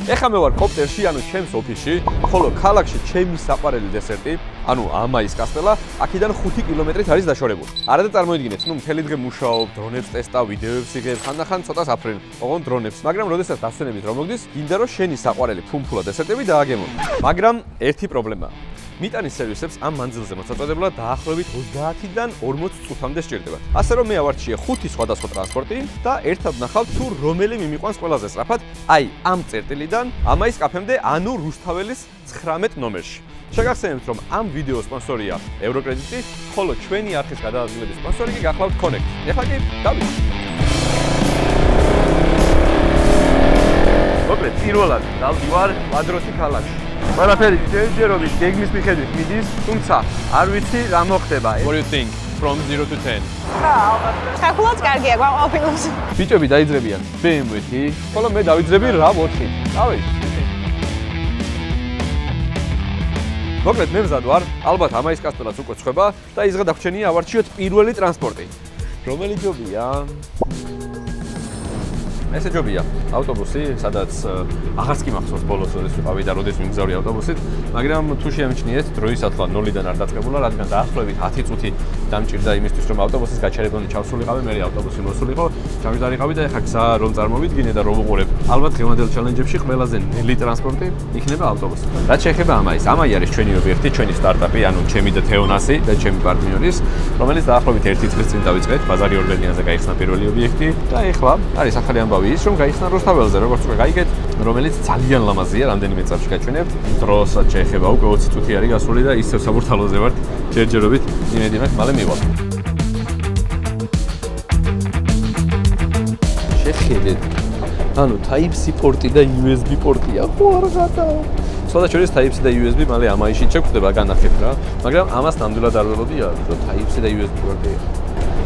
ეხლა მე ვარ კოპტერში, ანუ ჩემს ოფისში, ხოლო ქალაქში ჩემი საყვარელი დესერტი, ანუ ამაის კასტელა, აქედან 5 კილომეტრით არის დაშორებული. არადა წარმოიდგინეთ, ნუ მთელი დღე მუშაობ, დრონებს ტესტავ, ვიდეოებს იღებ, ხანდახან ცოტას აფრენ, ოღონდ დრონებს, მაგრამ როდესაც დასვენებით რომ მოგდის, გინდა რომ შენი საყვარელი ფუმფულა დესერტები დააგემო. მაგრამ ერთი პრობლემაა. მიტანის სერვისებს ამ მანძილზე მოსაწოდებლად დაახლოებით 30-დან 40 წუთამდე სჭირდება. ასე რომ მე ავარჩიე 5 სხვადასხვა ტრანსპორტი და ერთად ვნახავთ თუ რომელი მიმიყვანს ყველაზე სწრაფად, აი ამ წერტილიდან ამაის კაფემდე, ანუ რუსთაველის 19 ნომერში. შეგახსენებთ რომ ამ ვიდეოს სპონსორია ევროკრედიტი, ხოლო ჩვენი არხის გადაადგილების სპონსორი კი გახლავთ Connect. ეხლა კი დავიწყოთ. მოკლედ პირველად დავდივარ ვადროსი ქალაქში. ყველაფერი ჯერჯერობით გეგმის მიხედვით მიდის, თუმცა არ ვიცი რა მოხდება. What do you think from 0 to 10? საკულოც კარგია, გვაყოფილებს. ბიჭები დაიძრებიან BMW-ი, ხოლო მე დავიძრები RAV4-ი. დავით. მოკლედ მე მზად ვარ, ალბათ ამაის კასტელაც უკვე ცხება და ისღა დაგვრჩენია ავარჩიოთ პირველი ტრანსპორტი. რომელი ჯობია? ესე ჯობია ავტობუსი, სადაც აღარც კი მახსოვს ბოლოს როდეს ვიყავი და როდეს მიმგზავრე ავტობუსით, მაგრამ თუ შეამჩნიეთ დროის ათლა 0-დან არ დაწყებულა, რადგან დაახლოებით 10 წუთი დამჭირდა იმისთვის, რომ ავტობუსის გაჩერებამდე ჩავსულიყავი, მე ავტობუსი მოსულიყო, ჩამიდარიყავი და ეხა გზა რომ წარმოვიდგინე და რომ ვუყურებ. ალბათ ღემადელ ჩალენჯებში ყველაზე ნელი ტრანსპორტი იქნება ავტობუსი. რაც შეეხება ამაის, ამაი არის ჩვენი ობიექტი, ჩვენი სტარტაპი, ანუ ჩემი და თეონასი და ჩემი პარტნიორის, რომელიც დაახლოებით 1 წლის წინ დავიწყეთ, ბაზარი ორბელიანზე გაიხსნა პირველი ობიექტი და ეხლა არის ახალი ამბავი ის, რომ გაიხსნა რუსთაველზე, როგორც უკვე გაიგეთ, რომელიც ძალიან ლამაზია, რამდენიმე წამში გაჩვენებთ. დროსაც შეეხება უკვე 20 წუთი არის გასული და ისევ საბურთალოზე ვართ, ჯერჯერობით იმედი მაქვს, მალე მივალ. შეხედეთ. ანუ Type-C პორტი და USB პორტია. ხო არ გადავა. სხვადასხვა Type-C და USB მალე ამაიში შეგვხვდება, განახეთ რა. მაგრამ ამას ნამდვილად არ ველოდია, რომ Type-C და USB პორტია.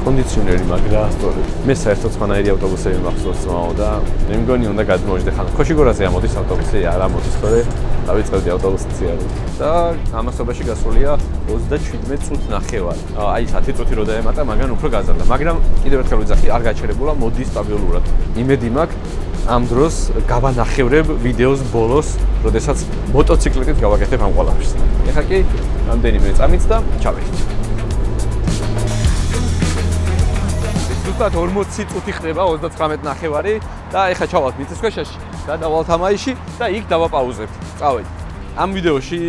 კონდიციონერი მაგრა სწორედ. მე საერთოდ სხვანაირი ავტობუსები მახსოვს ძმაო და მე მგონი უნდა გადმოვიჯდე ხან. ქოშიგორაზე ამოდის ავტობუსი, არა მოდის ხოლე. დავიწყებდი ავტობუსი არის. და ამასობაში გასულია 37 წუთი ნახევარი. აი 10 წუთი რო დაემატა, მაგან უფრო გაზარდა. მაგრამ კიდევ ერთხელ ვიძახი, არ გაჩერებულა, მოდის სტაბილურად. იმედი მაქვს ამ დროს გავანახევრებ ვიდეოს ბოლოს, როდესაც მოტოციკლით გავაკეთებ ამ ყველაფერს. ეხლა კი რამდენიმე წამიც და ჩავედით. ზუსტად 40 წუთი ხდება 39 ნახევარი და ეხლა ჩავალთ მიწისქვეშაში, გადავალთ ამაიში და იქ დავაპაუზებთ. წავედით. ამ ვიდეოში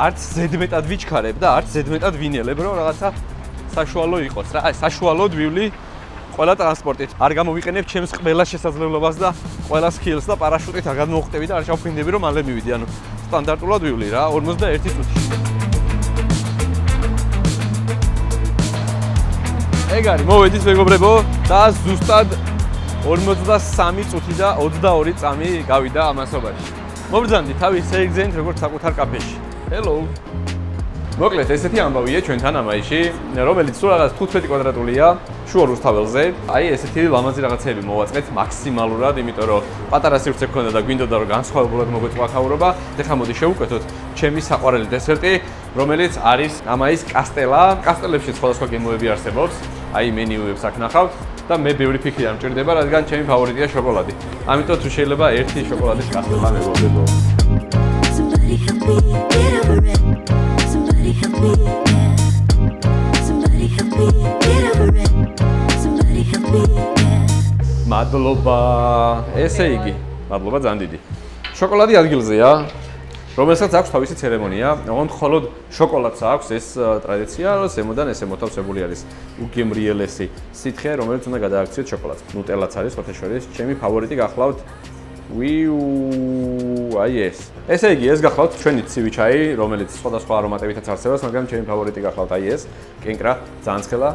არც ზედმეტად ვიჩქარებ და არც ზედმეტად ვინელებ, რომ რაღაცა საშუალო იყოს რა. აი საშუალოდ ვივლი ყველა ტრანსპორტით. არ გამოვიყენებ ჩემს ყველა შესაძლებლობას და ყველა skills და პარაშუტით არ გადმოვხტები და არ ჩავფრინდები, რომ მალე მივიდი. ანუ სტანდარტულად ვივლი რა 51 წუთში. ეგ არის, მოვედით მეგობრებო და ზუსტად 53 წუთი და 22 წამი გავიდა ამასობაში. მობრძანდი თავის ეგზენით როგორც საკუთარ კაფეში. Hello. მოკლედ ესეთი ამბავია ჩვენთან ამაიში, რომელიც სულ რაღაც 15 კვადრატულია, შუა რუსთაველზე. აი ესეთი ლამაზი რაღაცები მოვაწყეთ მაქსიმალურად, იმიტომ რომ პატარა სივრცე გქონდა და გვინდოდა რომ განსხვავებულად მოგვეწყვა ქაურობა. ეხლა მოდი შევუკვეთოთ ჩემი საყვარელი დესერტი, რომელიც არის ამაის კასტელა. კასტელებში სხვადასხვა გემოები არსებობს. აი მენიუებს აქ ნახავთ და მე ბევრი ფიქრი არ მჭირდება, რადგან ჩემი ფავორიტია შოკოლადი. ამიტომ თუ შეიძლება ერთი შოკოლადის კასტელა მეგობრებო. მადლობა. ესე იგი, მადლობა ძალიან დიდი. შოკოლადი ადგილზეა. რომელსაც აქვს თავისი ცერემონია, ოღონდ მხოლოდ შოკოლადს აქვს ეს ტრადიცია, რომ ზემოდან ესე მოთავსებული არის უგემრიელესი სითხე, რომელიც უნდა გადააქციოთ შოკოლადს. ნუტელაც არის ხოთეშორის, ჩემი ფავორიტი გახლავთ. აი ეს. ესე იგი, ეს გახლავთ ჩვენი ცივი ჩაი, რომელიც სხვადასხვა არომატებითაც არსებობს, მაგრამ ჩემი ფავორიტი გახლავთ აი ეს, კენკრა, ძალიან ცხელა.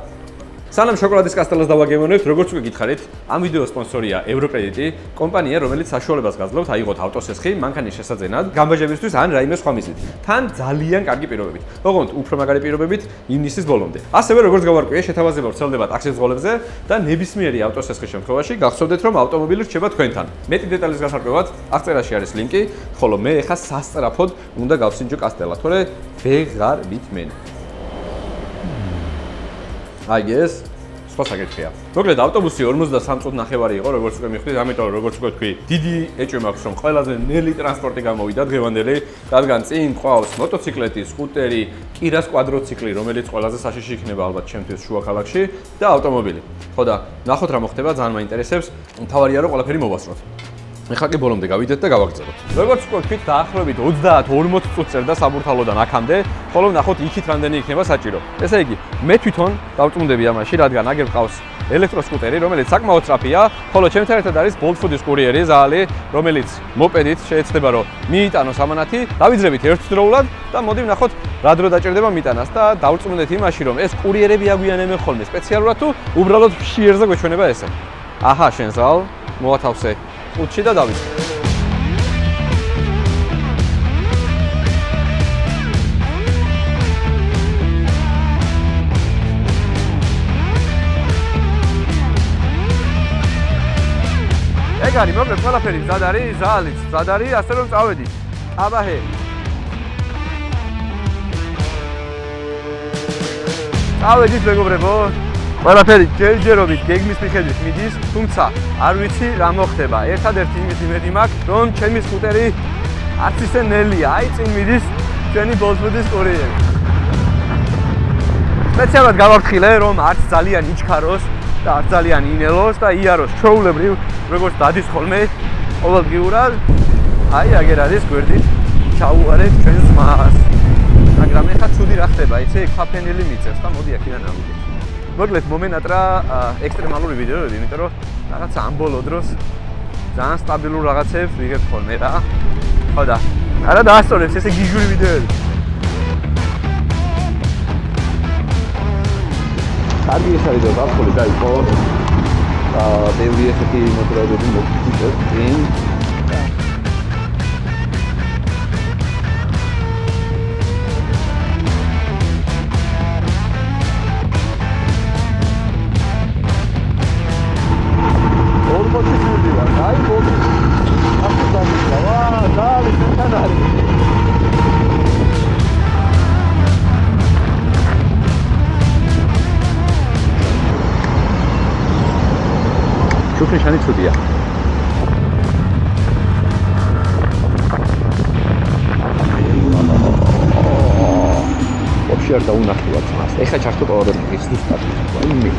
სანამ შოკოლადის კასტელას დავაგემოვნებთ, როგორც უკვე გითხარით, ამ ვიდეოს სპონსორია ევროკრედიტი, კომპანია, რომელიც საშუალებას გაძლევთ აიღოთ ავტოსესხი მანქანის შესაძენად, გამბაჟებისთვის ან რაიმე სხვა მიზნით. თან ძალიან კარგი პირობებით. ოღონდ უფრო მაგარი პირობებით ივნისის ბოლომდე. ასევე როგორც გავარკვიე, შეთავაზება ვრცელდება ტაქსის ღოლებზე და ნებისმიერი ავტოსესხის შემთხვევაში გახსოვდეთ, რომ ავტომობილი რჩება თქვენთან. მეტი დეტალის გასარკვევად აღწერაში არის ლინკი, ხოლო მე ეხა სასწრაფოდ უნდა გავსინჯო კასტელა, თორე ვეღარ ვითმენ. აი ეს სხვა საკითხია. მოკლედ ავტობუსი 53 წუთი ნახევარი იყო, როგორც უკვე მიხვდით, ამიტომ როგორც უკვე თქვი, დიდი ეჭვი მაქვს, რომ ყველაზე ნელი ტრანსპორტი გამოვიდა დღევანდელი, რადგან წინ ყავს მოტოციკლეტი, სკუტერი, კირას კვადროციკლი, რომელიც ყველაზე საშიში იქნება ალბათ ჩემთვის შუა ქალაქში და ავტომობილი. ხო და ნახოთ რა მოხდება, ძალიან მაინტერესებს. მთავარია რომ ყველაფერი მოვასწროთ. ეხლა კი ბოლომდე გავიდეთ და გავაგრძელოთ. როგორც უკვე თქვით, დაახლოებით 30-40 წუთს წერდა საბურთალოდან აქამდე, ხოლო ნახოთ იქით რამდენი იქნება საჭირო. ესე იგი, მე თვითონ დავწუნდები ამაში, რადგან აგერ ყავს ელექტროსკუტერი, რომელიც საკმაოდ სწრაფია, ხოლო ჩემთან ერთად არის Bolt Food-ის კურიერი ზალი, რომელიც მოპედით შეეცდება რომ მიიტანოს ამანათი, დავიძრებით ერთდროულად და მოდი ვნახოთ რა დრო დაჭირდება მიტანას და დავწუნდეთ იმაში, რომ ეს კურიერები აგვიანებენ ხოლმე სპეციალურად თუ უბრალოდ შიერზე გვეჩვენება ესე. აჰა, შენ ზალ, მოათავსე ყუთში და დავიწყე. ეგ არის, მოკლედ ყველაფერი მზად არის, ზალიც მზად არის, ასე რომ წავედით. აბაჰე. წავედით მეგობრებო. ყველაფერი ჯერჯერობით გეგმის მიხედვით მიდის, თუმცა არ ვიცი რა მოხდება. ერთადერთი იმედი მაქვს, რომ ჩემი სკუტერი არც ისე ნელია. აი წინ მიდის ჩვენი Bolt Food-ის კურიერი. სპეციალურად გავაფრთხილე, რომ არც ძალიან იჩქაროს და არც ძალიან ინელოს და იაროს ჩვეულებრივ, როგორც დადის ხოლმე ყოველდღიურად. აი აგერ არის გვერდით ჩაუყარეთ ჩვენს მას. მაგრამ ეხლა ცუდი რა ხდება, იცი, ქვაფენილი მიწევს და მოდი აქედან ავიდეთ. მოკლედ მომენატრა ექსტრემალური ვიდეოები, იმიტომ რომ რაღაცა ამ ბოლო დროს ძალიან სტაბილურ რაღაცებს ვიღებ ხოლმე რა. ხო და არა დაასწორებს ესე გიჟური ვიდეოები. კარგი ეს არის და საფხული დაიწყო. ბევრი ესეთი მოძრაობები მოგწევს წინ. შუქნიშანი ცუდია. вообще არ დაუნახულობთ მას. ეხლა ჩართო პოვაროტი ზუსტად. ვაიმე.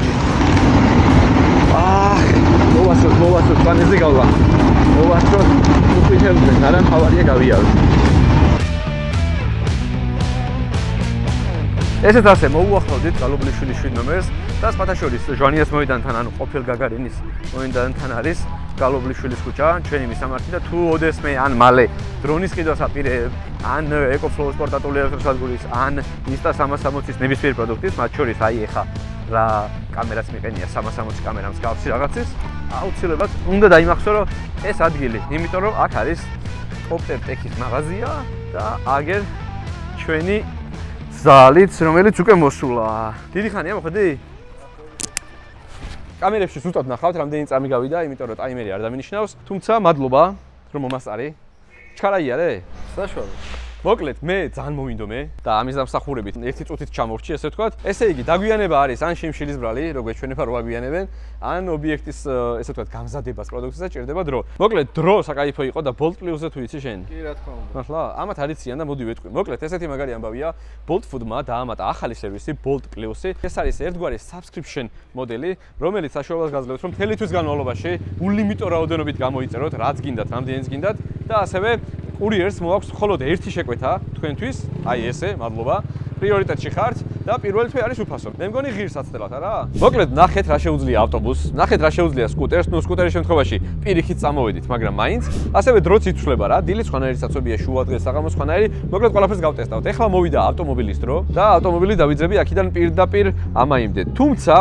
მოვასწროთ, პანეზე გავლა. მოვასწროთ, უყვითებდნენ, არა თავარია გავიავე. ესეც ასე მოუახლოვდით გალობლიშვილის 7 ნომერს და სხვათა შორის ჟვანიას მოედანთან, ანუ ყოფილ გაგარინის მოედანთან არის გალობლიშვილის ქუჩა, ჩვენი მისამართი და თუ ოდესმე ან მალე დრონის ყიდვას აპირებ, ან ეკოფლოუს პორტატული ელექტროსადგურის, ან Insta 360-ის ნებისმიერ პროდუქტის, მათ შორის აი ეხა რა კამერაც მიყენია 360 კამერა მსგავსი რაღაცის, აუცილებლად უნდა დაიმახსოვრო რომ ეს ადგილი, იმიტომ რომ აქ არის Opter Tech-ის მაღაზია და აგერ ჩვენი ზალიც, რომელიც უკვე მოსულა. დიდი ხანია მოხდი? კამერებში ზუსტად ნახავთ, რამდენი წამი გავიდა, იმიტომ რომ ტაიმერი არ დამინიშნავს, თუმცა მადლობა, რომ მომასწარი. ჩქარაიარე? საშუალო. მოკლედ, მე ძალიან მოვინდომე და ამის დამსახურებით 1 წუთით ჩამორჩი, ესე ვთქვათ. ესე იგი, დაგვიანება არის ან შიმშილის ბრალი, როგორ ჩვენება რო აგვიანებენ, ან ობიექტის, ესე ვთქვათ, გამზადებას პროდუქტისა ჭირდება დრო. მოკლედ, დრო საკაიფო იყო და Bolt Plus-ზე თუ იცი შენ? კი, რა თქმა უნდა. მართლა, ამათ არიციან და მოდი ვეთქვი. მოკლედ, ესეთი მაგარი ამბავია, Bolt Food-მა დაამატა ახალი სერვისი Bolt Plus-ი. ეს არის ერთგვარი subscription მოდელი, რომელიც საშუალებას გაძლევს, რომ მთელი თვის განმავლობაში ულიმიტო რაოდენობით გამოიწეროთ, რაც გინდათ, რამდენიც გინდათ და ასევე კურიერს მოაქვს მხოლოდ ერთი შეკვეთა თქვენთვის, აი ესე, მადლობა. პრიორიტეტში ხართ და პირველი თვე არის უფასო. მე მგონი ღირს აცდელად, არა? მოკლედ, ნახეთ რა შეუძლია ავტობუსს, ნახეთ რა შეუძლია სკუტერს, ნუ სკუტერის შემთხვევაში პირიქით წამოვედით, მაგრამ მაინც ასევე დროც იცვლება რა, დილის ხანარი საცობია, შუადღეს საღამოს ხანარი, მოკლედ ყველაფერს გავტესტავთ. ეხლა მოვიდა ავტომობილის დრო და ავტომობილი დავიძრები აქედან პირდაპირ ამაიმდე. თუმცა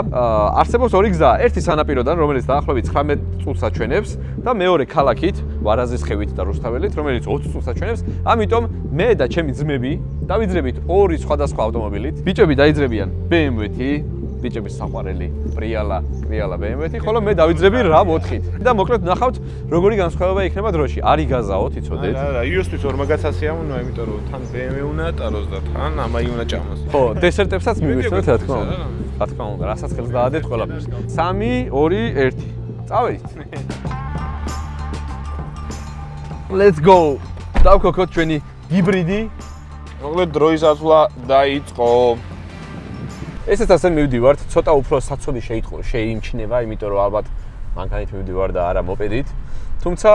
არსებობს ორი გზა, ერთი სანაპიროდან, რომელიც დაახლოებით 19 წუთს აჩვენებს და მეორე ქალაქით, ვარაზის ხევით და რუსთაველით, რომელიც 20 წუთს აჩვენებს. ამიტომ მე და ჩემი ძმები დავიძრებით ორი სხვადასხვა ავტომობილით. ბიჭები დაიძრებიან BMW-თი, ბიჭების საყვარელი პრიალა BMW-თი, ხოლო მე დავიძრები RAV4-ით. და მოკლედ ნახავთ, როგორი განსხვავება იქნება დროში. არის გაზაოთ, იცოდეთ? არა, იოსთვის 200-აცი ამონა, იმიტომ რომ თან BMW უნდა ტაროს და თან ამაი უნდა ჭამოს. ხო, დესერტებსაც მივიხსენოთ, რა თქმა უნდა. რა თქმა უნდა, რასაც ხელს დაადეთ ყველაფერს. 3, 2, 1. წავედით. Let's go. დავქოქოთ ჩვენი ჰიბრიდი. მოკლედ დროის ასვლა დაიწყო. ესეც ასე მივდივართ, ცოტა უფრო საცობი შეიმჩნევა, იმიტომ რომ ალბათ მანქანით მივდივარ და არა მოპედით. თუმცა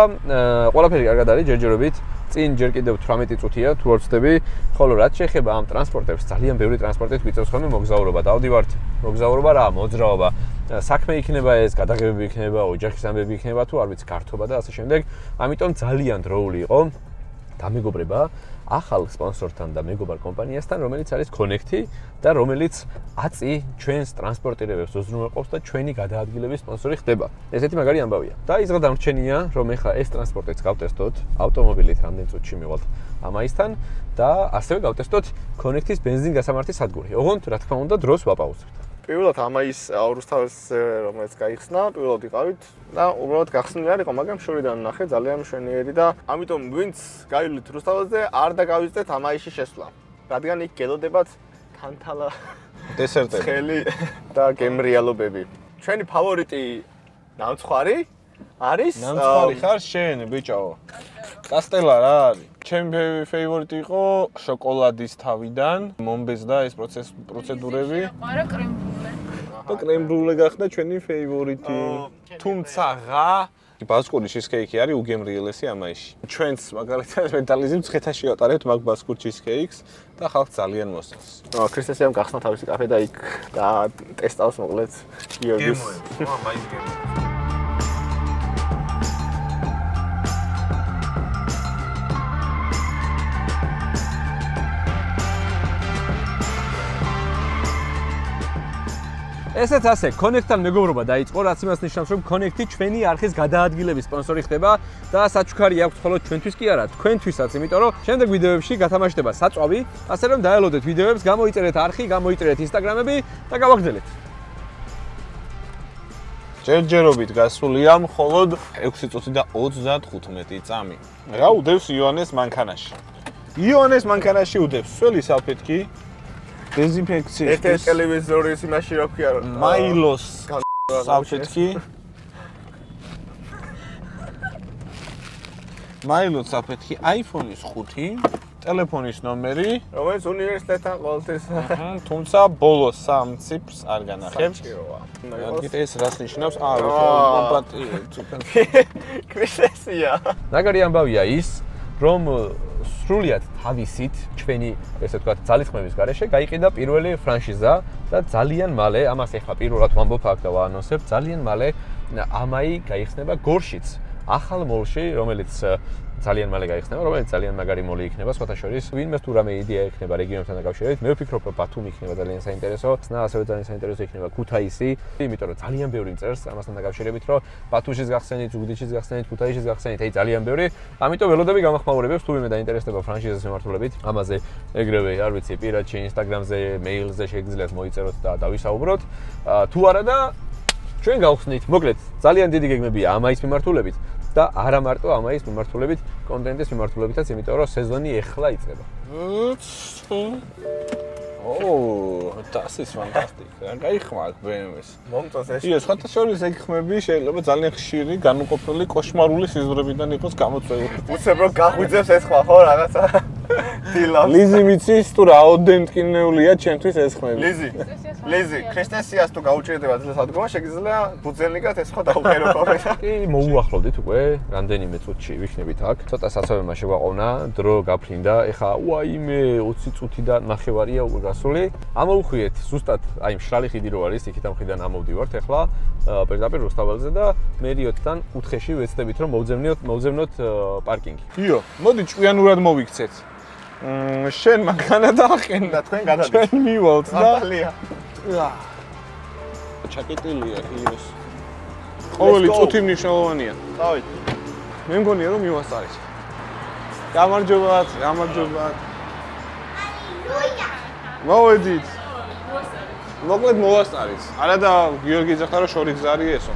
ყველაფერი კარგად არის, ჯერჯერობით. წინ ჯერ კიდევ 18 წუთია თუ არ ვცდები, ხოლო რაც შეეხება ამ ტრანსპორტებს, ძალიან ბევრი ტრანსპორტით გვიწევს ხოლმე მოგზაურობა. დავდივართ, მოგზაურობა რა, მოძრაობა. საქმე იქნება ეს, გადაღებები იქნება, ოჯახის ამბები იქნება თუ არ ვიცი, გართობა და ასე შემდეგ. ამიტომ ძალიან დროული იყო დამეგობრება ახალ სპონსორთან და მეგობარ კომპანიასთან, რომელიც არის Connect-ი და რომელიც აწი ჩვენს ტრანსპორტირებებს უზრუნველყოფს და ჩვენი გადაადგილების სპონსორი ხდება. ესეთი მაგარი ამბავია. და ის დღე დამრჩენია, რომ ეხა ეს ტრანსპორტიც გავტესტოთ, ავტომობილით რამდენ წუთში მივალთ ამაისთან და ასევე გავტესტოთ Connect-ის ბენზინგასამართი სადგური. ოღონდ რა თქმა უნდა დროს ვაპაუზებთ. პირველად ამაის რუსთავის რომელიც გაიხსნა, პირველად იყავით და უბრალოდ გახსნილი არ იყო, მაგრამ შორიდან ნახე ძალიან მშვენიერი და ამიტომ ვინც გაივლით რუსთავაზე, არ დაგავიწყდეთ ამაისში შესვლა. რადგან იქ გელოდებათ თანთალა დესერტები, ცხელი და გემრიალობები. ჩვენი ფავორიტი ნამცხვარი არის ნამცხვარი ხარ შენ, ბიჭო. კასტელა რა არის? ჩემი ფეივორიტი იყო შოკოლადის თავიდან, მომბეზდა ეს პროცედურები. არა კრემბრულე. და კრემბრულე გახდა ჩვენი ფეივორიტი. თუმცა ბასკური ჩიზკეიკი არის უგემრიელესი ამაიში. ჩვენც მაგალითად მეტალიზმ ცხეთაში ვატარებთ მაგ ბასკურ ჩიზკეიკს და ხალხს ძალიან მოსწონს. ქრისტესიამ გახსნა თავისი კაფე და იქ და ტესტავს მოკლედ გიორგის. ამაის გემო. ესეც ასე, Connect-თან მეგობრობა დაიწყო, რაც იმას ნიშნავს, რომ Connect-ი ჩვენი არხის გადაადგილების სპონსორი ხდება და საჩუქარი აქვს მხოლოდ ჩვენთვის კი არა, თქვენთვისაც, იმიტომ რომ შემდეგ ვიდეოებში გათამაშდება საწვავი, ასე რომ დაელოდეთ ვიდეოებს, გამოიწერეთ არხი, გამოიწერეთ Instagram-ები და გავაგრძელეთ. ჯერჯერობით გასულია მხოლოდ 6 წუთი და 35 წამი. რა უდევს იონეს მანქანაში? იონეს მანქანაში უდევს სველი საფეთქი დეზინფექციის ერთ-ერთი ტელევიზორის იმაში რა ქვია რა მაილოს საფეთქი მაილოს საფეთქი iPhone-ის 5 ტელეფონის ნომერი რომელიც უნივერსიტეტთან ყოველთვის თუმცა ბოლოს 3 ციფრს არ განახებ რადგან ეს რას ნიშნავს ქრისტესია ნაგარი ამბავია ის რომ სრულიად თავისით ჩვენი ესე ვთქვათ ძალისხმების გარეშე გაიყიდა პირველი ფრანშიზა და ძალიან მალე ამას ეხლა პირველად ვამბობ აქ და ვაანონსებ ძალიან მალე ამაი გაიხსნება გორშიც ახალ მოლში რომელიც ძალიან მალე გაიხსნება რომელიც ძალიან მაგარი მოლი იქნება სხვათა შორის ვინმე თუ რამე იდეა ექნება რეგიონთან დაკავშირებით მე ვფიქრობ რომ ბათუმი იქნება ძალიან საინტერესო და ასევე ძალიან საინტერესო იქნება ქუთაისი იმიტომ რომ ძალიან ბევრი წერს ამასთან დაკავშირებით რომ ბათუმშიც გახსენით ზუგდიდშიც გახსენით ქუთაისშიც გახსენით აი ძალიან ბევრი ამიტომ ველოდები გამახმაურებებს თუ ვინმე დაინტერესდება ფრანშიზის მიმართულებით ამაზე ეგრევე არ ვიცი პირადში ინსტაგრამზე მეილზე შეგიძლიათ მოიწეროთ და დავისაუბროთ თუ არა და ჩვენ გავხსნით მოკლედ ძალიან დიდი გეგმებია ამაის მიმართულებით და არა მარტო ამაის მიმართულებით, კონტენტის მიმართულებითაც, იმიტომ რომ სეზონი ეხლა იწყება. Das ist fantastisch. რა გაიხმა აქ BMW-ს. მომწონს ეს. იო, სხვათა შორის ეგ ხმები შეიძლება ძალიან ხშირი, განუყოფელი, კოშმარული სიზმრებიდან იყოს გამოწვეული. უცებ რომ გაღვიძებს ეს ხმა ხო რაღაცა. დილავს. ლიზი მიცის თუ რაოდენ ტკინეულია ჩემთვის ეს ხმები. ლიზი, ქრისტესიას თუ გაუჭირდება ძილს ადგომა, შეგიძლია ბუძელნიკად ეს ხმა დაუყერო ხოლმე. კი, მოუახლოვდით უკვე, რამდენიმე წუთში ვიქნებით აქ. ცოტა საცობებმა შეგვაყოვნა, დრო გაფრინდა. ეხა უაიმე 20 წუთი და ნახევარია უკვე გასული. ამოვხვიეთ ზუსტად აი მშრალი ხიდი რო არის, იქით ამ ხიდან ამოვდივართ ეხლა პირდაპირ რუსთაველზე და მერიოტთან კუთხეში ვეცდებით რომ მოვძებნოთ პარკინგი. იო, მოდი ჭკვიანურად მოვიქცეთ. შენ მანქანა დაახენ და თქვენ გადადით. ჩვენ მივალთ და ნატალია. ჩაკეტილია იოს. ყოველი წუთი მნიშვნელოვანია. დავით. მე მგონია რომ მივასწარეთ. გამარჯობათ, გამარჯობათ. მოვედით. მოკლედ მოვასწარის. არა და გიორგი ეძახდა რომ შორი გზა არის ესო.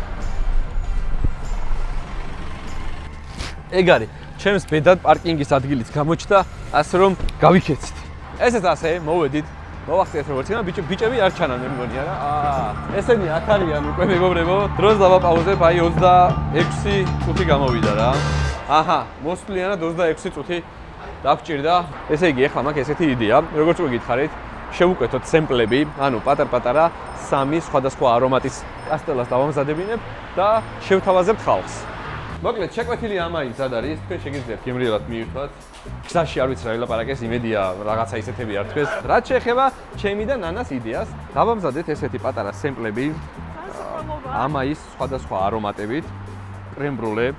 ეგ არის ჩემს ბედად პარკინგის ადგილიც გამოჩნდა, ასე რომ გავიქეცით. ესეც ასე, მოვედით. მოვახციეთ როგორც იქნება, ბიჭები არ ჩანან მე მგონი არა. ესენი აქ არიან უკვე მეგობრებო. დროს დავაპაუზებ, აი 26 წუთი გამოვიდა რა. აჰა, მოსვლიანად 26 წუთი დაგჭირდა. ესე იგი, ახლა მაქვს ესეთი იდეა, როგორც უკვე გითხარით, შევუკეთოთ სემპლები, ანუ პატარ-პატარა 3 სხვადასხვა არომატის კასტელას დავამზადებინებ და შევთავაზებთ ხალხს. მოკლედ, შეკვეთილი ამაი სად არის? თქვენ შეგიძლიათ გემრიელად მიირთვათ. გზაში არ ვიცი რა ელაპარაკეს, იმედია რაღაცა ისეთები არ თქვეს. რაც შეეხება ჩემი და ნანას იდეას, დავამზადეთ ესეთი პატარა სემპლები ამაის სხვადასხვა არომატებით, კრემბრულე,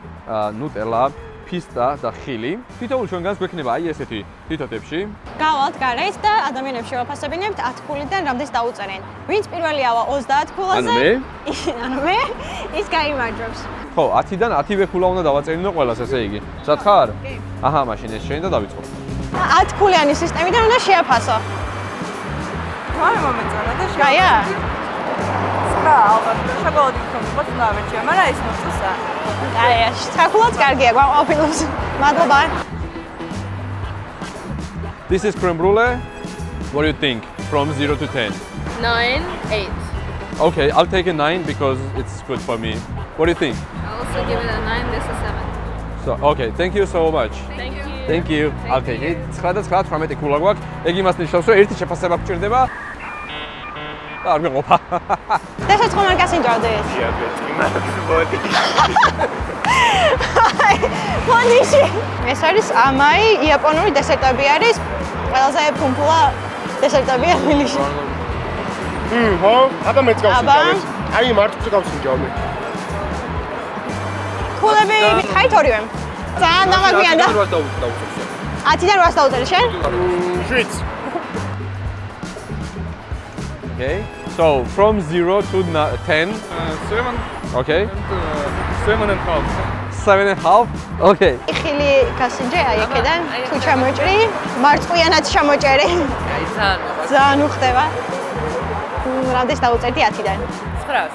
ნუტელა, ფისტა და ხილი. თითოეულ ჩვენგანს გვექნება აი ესეთი თითოთებში. გავალთ გარეთ და ადამიანებს შევაფასებინებთ 10 ქულიდან რამდენს დაუწერენ. ვინც პირველიავა 30 ქულაზე? ანუ მე? ის გაიმარჯვებს. ხო, 10-დან 10-ვე ქულა უნდა დავაწერინო ყველას, ესე იგი. სათხარ? კი. აჰა, მაშინ ეს შენ და დავიწყოთ. 10 ქულიანი სისტემიდან უნდა შეაფასო. მარე მომეწონა და გაია? ალბათ შეგოდი თქოს ნავეჭია, მაგრამ ის მოწესა. გაია, საკულაც კარგია, გვაყოფილებს. მადლობა. This is creme brulee. What do you think from 0 to 10? 9, 8. Okay, I'll take a 9 because it's good for me. What do you think? I'll also give it a 9, this a 7. So, okay, thank you so much. Thank you. Thank you. I'll take it. 9-18 ქულა გვაქვს. ეგ იმას ნიშნავს, რომ ერთი შეფასება გჭირდება. და არ მეყოფა. That's how I'm getting started. Ფონიში. ეს არის ამაი იაპონური დესერტები არის. ყველაზე ფუმფულა დესერტები ამილში. ხო, აბა მეც გავსინჯავ. აი მარტო გავსინჯავ მე. ქულები ხაით ორივე. ძალიან დამაგვიანდა. 10-დან 8-ს დაუწერი შენ? 7. Okay. So, from 0 to 10. 7. Okay. 7.5. 7.5. Okay. ხილი გასინჯე აი აქედან თუ ჩამოჭრი, მარწყვიანად ჩამოჭერი. აი ძალიან. ძალიან უხდება. რამდენს დაუწერდი 10-დან? 900.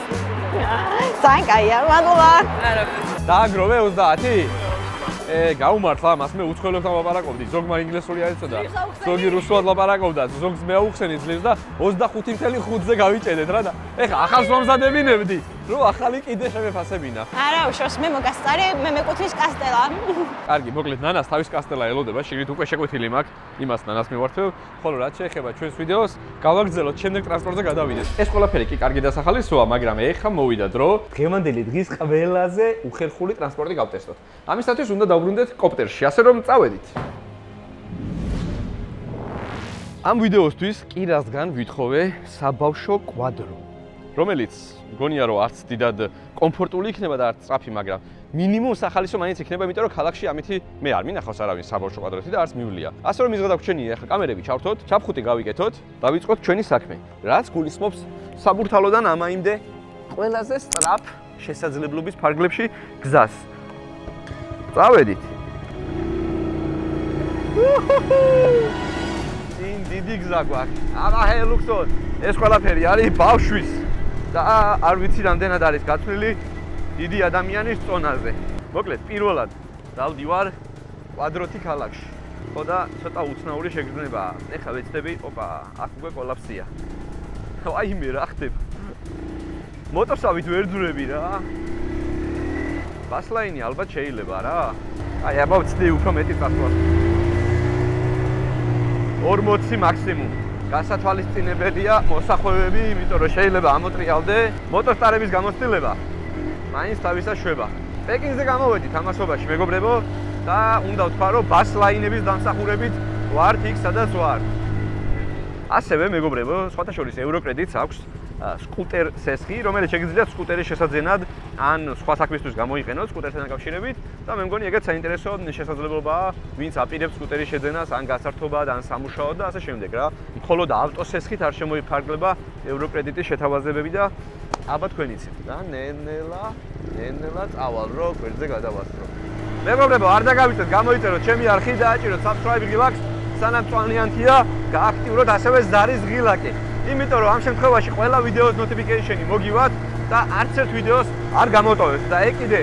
ძალიან კაია, მადლობა. არაფერს. დააგროვე 30? გაუმართლა, მას მე უცხოელებთან ლაპარაკობდი, ზოგმა ინგლისური არ იცოდა, ზოგი რუსულად ლაპარაკობდა, ზოგს მე აუხსენი ძლივს და 25.5-ზე გავიჭედეთ რა და ეხლა ახალს მომზადებინებდი, რომ ახალი კიდე შემეფასებინა. არა, უშავს მე მოგასწარე, მე მეკუთვნის კასტელა. კარგი, მოკლედ ნანას თავის კასტელა ელოდება, შიგნით უკვე შეკვეთილი მაქვს, იმას ნანას მივართვევ, ხოლო რაც შეეხება ჩვენს ვიდეოს, გავაგრძელოთ შემდეგ ტრანსპორტზე გადავიდეთ. ეს ყველაფერი კი კარგი დასახალისოა, მაგრამ ეხლა მოვიდა დრო დღევანდელი დღის ყველაზე უხერხული ტრანსპორტი გავტესტოთ. ამისათვის უნდა დავბრუნდეთ კოპტერში, ასე რომ წავედით. ამ ვიდეოსთვის კი რასგან ვითხოვე საბავშვო კვადრო, რომელიც მგონია რომ არც დიდად კომფორტული იქნება და არც სწრაფი, მაგრამ მინიმუმ სახალისო მაინც იქნება, იმიტომ რომ ქალაქში ამითი მე არ მინახავს არავინ საბავშვო კვადროთი და არც მივლია. ასე რომ ის გადაგვრჩენია, ახლა კამერები ჩავთოთ, ჩაფხუტი გავიკეთოთ, დავიწყოთ ჩვენი საქმე. რაც გულისხმობს საბურთალოდან ამაიმდე ყველაზე სწრაფ შესაძლებლობის ფარგლებში გზას. წავედით. წინ დიდი გზა გვაქვს. აბა ჰელუქსონ, ეს ყველაფერი არის ბავშვის და არ ვიცი რამდენად არის გაწვლილი დიდი ადამიანის წონაზე. მოკლედ, პირველად დავდივარ კვადროთი ქალაქში. ხო და ცოტა უცნაური შეგრძნებაა. ეხლა ვეცდები, ოპა, აქ უკვე კოლაფსია. აი მე რა ხდება? მოტორსავით ვერ ძვრები რა. ბასლაინი ალბათ შეიძლება რა. აი აბა ვცდი უფრო მეტი წასვლა. 40 მაქსიმუმ. გასათვალისწინებელია მოსახვევები, იმიტომ რომ შეიძლება ამოტრიალდე მოტოსტარების გამოცდილება. მაინც თავისა შვება. პეკინზე გამოვედით ამასობაში, მეგობრებო, და უნდა ვთქვა, რომ ბასლაინების დამსახურებით ვართ იქ, სადაც ვართ. ასევე, მეგობრებო, სხვათა შორის ევროკრედიტს აქვს სკუტერ სესხი, რომელიც შეგიძლიათ სკუტერის შესაძენად ან სხვა საქმისთვის გამოიყენოთ სკუტერთან დაკავშირებით და მე მგონი ეგეც საინტერესო შესაძლებლობაა, ვინც აპირებს სკუტერის შეძენას, ან გასართობად, ან სამუშაოდ და ასე შემდეგ რა. მხოლოდ ავტოსესხით არ შემოიფარგლება ევროკრედიტის შეთავაზებები და აბა თქვენ იცით და ნენელა წავალ რო გვერდზე გადავასწრო. მეგობრებო, არ დაგავიწყდეთ, გამოიწეროთ ჩემი არხი და აჭიროთ subscribe ღილაკს, სანამ წვანიანთია, გააქტიუროთ ასევე ზარის ღილაკი. იმიტომ რომ ამ შემთხვევაში ყველა ვიდეოს notification-ი მოგივათ და არც ერთ ვიდეოს არ გამოტოვებთ და ეგ კიდე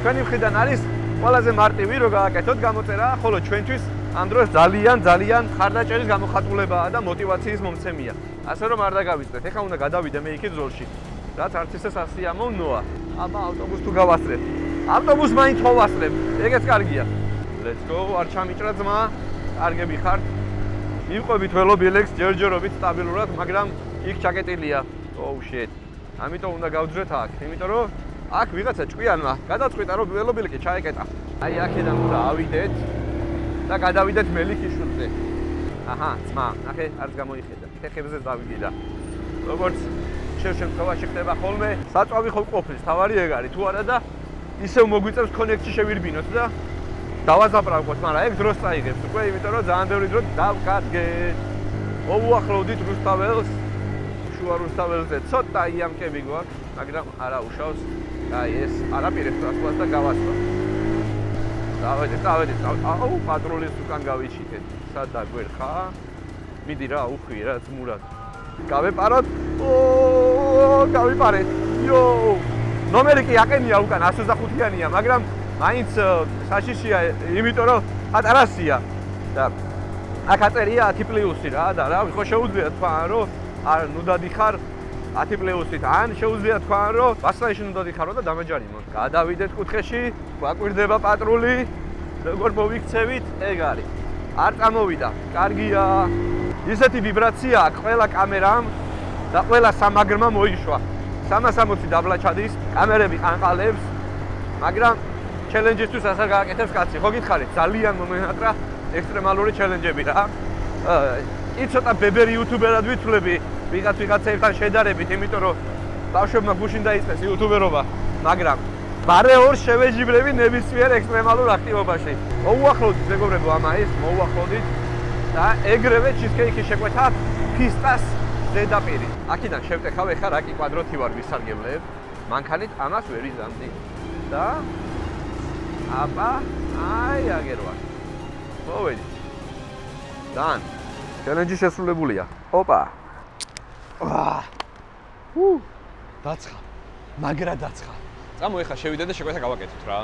ჩვენი მხრიდან არის ყველაზე მარტივი რომ გააკეთოთ გამოწერა, ხოლო ჩვენთვის ამ დროს ძალიან ხარდაჭერის გამოხატულებაა და мотиваციის მომცემია. ასე რომ არ დაგავიწყდეთ. ეხლა უნდა გადავიდე მე იქით ზოლში. რაც არც ისე სასიამოვნოა. აბა ავტობუსს თუ გავასწრებ. ავტობუსს მაინც ხო ვასწრებ. ეგეც კარგია. Let's go. არ ჩამიჭრა ძმა. კარგები ხართ. მივყვებით ველობილებს ჯერჯერობით სტაბილურად, მაგრამ იქ ჩაკეტილია. Oh shit. ამიტომ უნდა გავძრეთ აქ, იმიტომ რომ აქ ვიღაცა ჭკვიანმა გადაწყვიტა რომ ველობილეკი ჩაეკეტა. აი აქედან უნდა ავიდეთ და გადავიდეთ მელიქიშვილზე. აჰა, ძმა, ნახე, არც გამოიხედა. ფეხებზე დავიდი და როგორც შემთხვევაში ხდება ხოლმე, საწვავი ხო ყოფნის, თავარი ეგ არის, თუ არა და ისევ მოგვიწევს კონექტში შევირბინოთ და დავაზაბრაყოთ, მაგრამ ეგ დროს წაიღებს უკვე, იმიტომ რომ ძალიან ბევრი დრო დავკარგეთ. მოვუახლოვდით რუსთაველს, შუა რუსთაველზე ცოტა იამკები გვაქვს, მაგრამ არა უშავს. აი ეს არაპირებს ასვლას და გავასვლა. დავედით. აუ, პატრულის უკან გავიჩიტეთ. სად დაგვერხა? მიდი რა, უხვი რა, ძმურად. გავეპაროთ. გავიპარეთ. იო! ნომერი კი აყენია უკან 125-იანია, მაგრამ მაინც საშიშია, იმიტომ რომ ატარასია და აქ აწერია 10+ რა და რა, ხო შეუძლია თქვა რომ არ ნუ დადიხარ 10+-ით, ან შეუძლია თქვა რომ ვასლაიში ნუ დადიხარო და დამეჯარიმო. გადავიდეთ კუთხეში, გვაკვირდება პატრული, როგორ მოვიქცევით, ეგ არის. არ წამოვიდა. კარგია. ისეთი ვიბრაცია აქვს ყველა კამერამ და ყველა სამაგრმა მოიშვა. 360 დაბლა ჩადის, კამერები ყანყალებს, მაგრამ ჩელენჯისთვის ასე გააკეთებს კაცი. ხო გითხარით, ძალიან მომენატრა ექსტრემალური ჩელენჯები რა. კი ცოტა ბებერი იუთუბერად ვიცვლები ვიღაცებთან შედარებით, იმიტომ რომ ბავშვებმა გუშინ დაიწყეს იუთუბერობა, მაგრამ ბარეორს შევეჯიბრები ნებისმიერ ექსტრემალურ აქტივობაში. მოუახლოვდით მეგობრებო ამაის, მოუახლოვდით და ეგრევე ჩიზკეიქის შეკვეთა ფისტას ზედაპირი. აქედან შევტეხავ ეხლა რაკი კვადროთი ვარ ვისარგებლებ. მანქანით ამას ვერ იზამდი. და აბა, აი აგერ ვარ. მოვედით. დან. ჩელენჯი შესრულებულია. ოპა. დაცხა. მაგრა დაცხა. წამო ეხლა შევიდეთ და შეკვეთა გავაკეთოთ რა.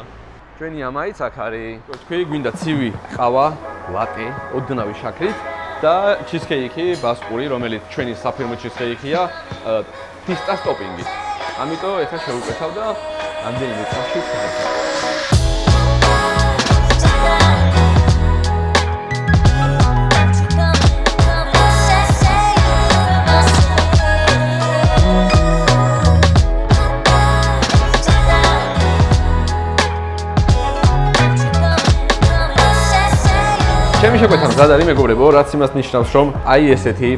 ჩვენი ამაიც აქ არის. თქვი გვინდა ცივი ყავა, ლატე, ოდნავი შაქრით და ჩიზკეიქი ბასკური, რომელიც ჩვენი საფირმო ჩიზკეიქია, ფისტას ტოპინგით. ამიტომ ეხლა შევუკვეთავ და ამდენიმე წამში ვქცევ. ჩემი შეკვეთა მზად არის მეგობრებო, რაც იმას ნიშნავს, რომ აი ესეთი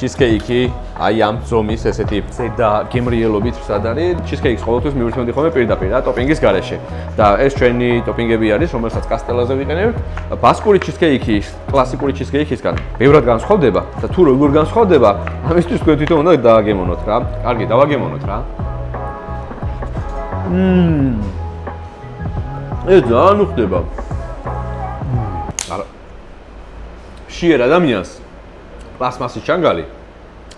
ჩიზკეიქი, აი ამ ზომის ესეთი ზედა გემრიელობით მზად არის. ჩიზკეიქს ყოველთვის მივირთმევდი ხოლმე პირდაპირ რა, ტოპინგის გარეშე. და ეს ჩვენი ტოპინგები არის, რომელსაც კასტელაზე ვიყენებთ. ბასკური ჩიზკეიქი კლასიკური ჩიზკეიქისგან ბევრად განსხვავდება და თუ როგორ განსხვავდება, ამისთვის თქვენ თვითონ უნდა დააგემონოთ რა. კარგი, დავაგემონოთ რა. ეს ძალიან უხდება. შიერ ადამიანს პლასმასის ჩანგალი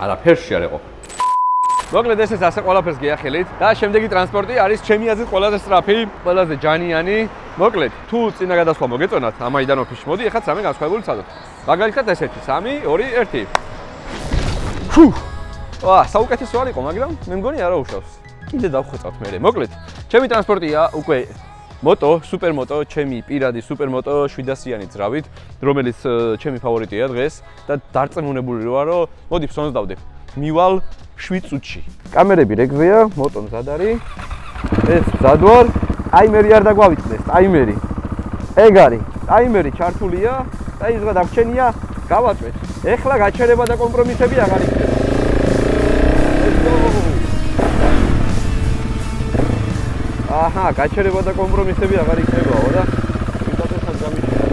არაფერში არ ეყოფ. მოკლედ ესეც ასე ყველაფერს გიახელით და შემდეგი ტრანსპორტი არის ჩემი აზრით ყველაზე სწრაფი, ყველაზე ჯანიანი. მოკლედ, თუ წინა გადასვლა მოგეწონათ ამაიდან ოფისში მოდი, ეხლა სამი განსხვავებული ცადოთ. მაგალითად ესეთი 3, 2, 1. ფუ! საუკეთესო არ იყო, მაგრამ მე მგონი არა უშავს. კიდე დავხვეწავთ მე. მოკლედ, ჩემი ტრანსპორტია უკვე moto, supermoto, ჩემი პირადი supermoto 700-იანი ძრავით, რომელიც ჩემი ფავორიტია დღეს და დარწმუნებული ვარ, რომ მოდი ფსონს დავდე. მივალ 7 წუთში. კამერები რეგზეა, moto მზად არის. ეს მზად ვარ. ტაიმერი არ დაგვავიწყდეს, ტაიმერი. ეგ არის. ტაიმერი ჩართულია და ის რა დაგჩენია, გავაწვეთ. ეხლა გაჩერება და კომპრომისები აღარ იქნება. აჰა, გაჩერება და კომპრომისები აღარ იქნებაო და ვიდასაც გამიშია.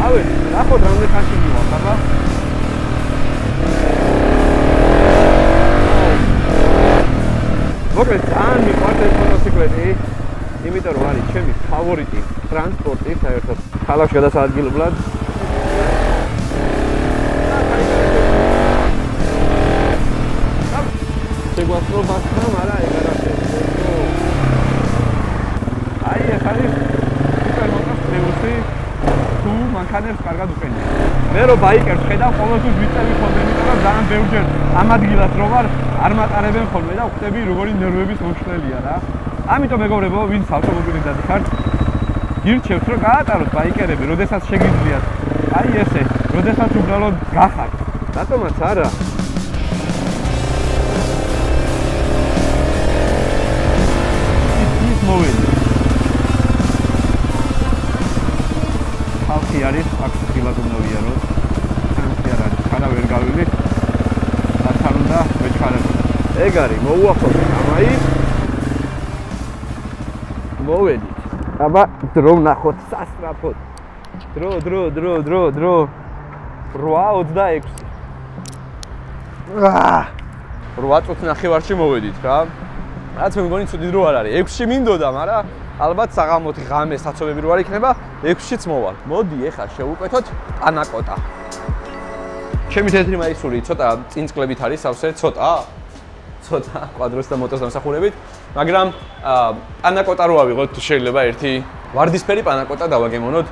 ავე, ნახოთ რამდენი ხანში მივა, ხაბა? მოკლედ, ძალიან მიყვარს ეს მოტოციკლეტი, იმიტომ რომ არის ჩემი ფავორიტი ტრანსპორტი, საერთოდ ქალაქში გადასაადგილებლად. თუ მანქანებს კარგად უყენია. მე რო ბაიკერს ხედავ, ყოველთვის ვიწევი ხოლმე, იმიტომ რომ ძალიან ბევრჯერ ამ ადგილას რო ვარ, არ მატარებენ ხოლმე და ვხვდები როგორი ნერვების მომშლელია რა. ამიტომ მეგობრებო, ვინც ავტომობილით დადიხართ, გირჩევთ რომ გაატაროთ ბაიკერები, როდესაც შეგიძლიათ. აი ესე, როდესაც უბრალოდ გახართ. რატომაც არა. ის მოვედი. ხალხი არის, აქ ხილად უნდა ვიაროთ. ხალხი არ არის, ხარა ვერ გავივი. რათან უნდა მეჩქარებოდ. ეგ არის, მოუახლოვდეთ ამაი. მოვედით. აბა, დრო ვნახოთ სასწრაფოდ. დრო. 8:26. 8 წუთი ნახევარში მოვედით რა. რაც მე მგონი ცუდი დრო არ არის. 6-ში მინდოდა, მაგრამ ალბათ საღამოთი ღამე საცობები რო არ იქნება, 6-შიც მოვალ. მოდი, ეხლა შევუკვეთოთ პანაკოტა. ჩემი თეთრი მაისური ცოტა წინწკლებით არის სავსე, ცოტა კვადროს და მოტოს დამსახურებით, მაგრამ პანაკოტა რო ავიღოთ, შეიძლება ერთი ვარდისფერი პანაკოტა დავაგემონოთ.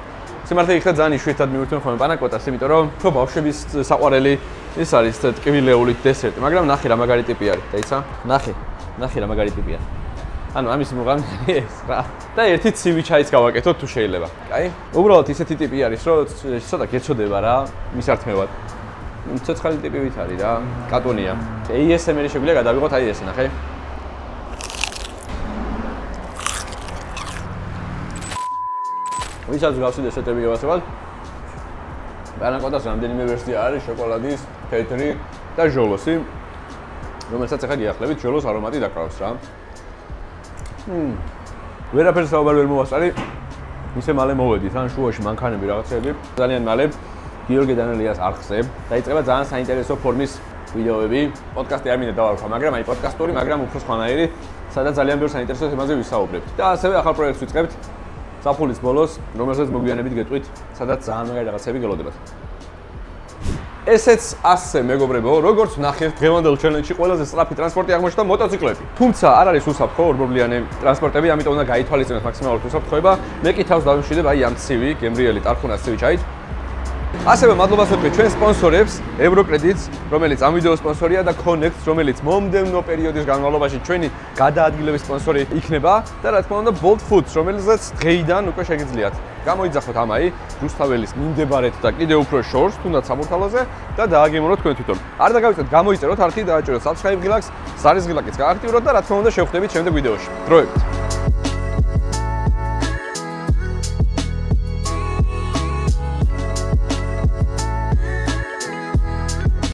სიმართლე იქნა ძალიან იშვიათად მივირთმევ ხოლმე პანაკოტას, იმიტომ რომ ხო ბავშვების საყვარელი ის არის ტკბილეულით დესერტი, მაგრამ ნახე რა მაგარი ტიპი არის, დაიცა? ნახე რა მაგარი ტიპია. ანუ ამის მუღამი ეს რა. და ერთი ცივი ჩაიც გავაკეთოთ თუ შეიძლება. კაი? უბრალოდ ისეთი ტიპი არის, რომ ცოტა გეცოდება რა მისართმევად. ცოცხალი ტიპივით არის რა, კატონია. ASMR-ი შეგვიძლია გადავიღოთ აი ესე, ნახე. ვისაც გავსი დესერტები გავასწრებთ. პანაკოტას რამდენიმე ვერსია არის, შოკოლადის, თეთრი და ჟოლოსი, რომელსაც ახლა გიახლებით, ჟოლოს არომატი დაკრავს რა. ვერაფერს საუბარ ვერ მოვასწარი. ისე მალე მოვედით, ან შუაში მანქანები რაღაცები. ძალიან მალე გიორგი დანელიას არხზე დაიწყება ძალიან საინტერესო ფორმის ვიდეოები. პოდკასტი არ მინდა დავარქვა, მაგრამ აი პოდკასტური, მაგრამ უფრო სხვანაირი, სადაც ძალიან ბევრ საინტერესო თემაზე ვისაუბრებთ. და ასევე ახალ პროექტს ვიწყებთ საფულის ბოლოს, რომელსაც მოგვიანებით გეტყვით, სადაც ძალიან მაგარი რაღაცები გელოდებათ. ესეც ასე მეგობრებო, როგორც ნახეთ, დღევანდელ ჩელენჯში ყველაზე სწრაფი ტრანსპორტი აღმოჩნდა მოტოციკლები. თუმცა არ არის უსაფრთხო ორბობლიანი ტრანსპორტები, ამიტომ უნდა გაითვალისწინოთ მაქსიმალურად უსაფრთხოება. მე კი თავს დავიმშვიდებ აი ამ ცივი, გემრიელი ტარხუნას ცივი ჩაით. ასევე მადლობას ვეთქვი ჩვენ სპონსორებს, ევროკრედიტს, რომელიც ამ ვიდეოს სპონსორია და Connect, რომელიც მომდევნო პერიოდის განმავლობაში ჩვენი გადაადგილების სპონსორი იქნება და რა თქმა უნდა Bolt Foods, რომელზეც დღეიდან უკვე შეგიძლიათ გამოიძახოთ ამაი რუსთაველის მიმდებარედ და კიდევ უფრო შორს, თუნდაც საბურთალოზე და დააგემონოთ თქვენ თვითონ. არ დაგავიწყდეთ, გამოიწეროთ არხი, დააჭეროთ subscribe ღილაკს, ზარის ღილაკიც გააქტიუროთ და რა თქმა უნდა შევხვდებით შემდეგ ვიდეოში. დროებით.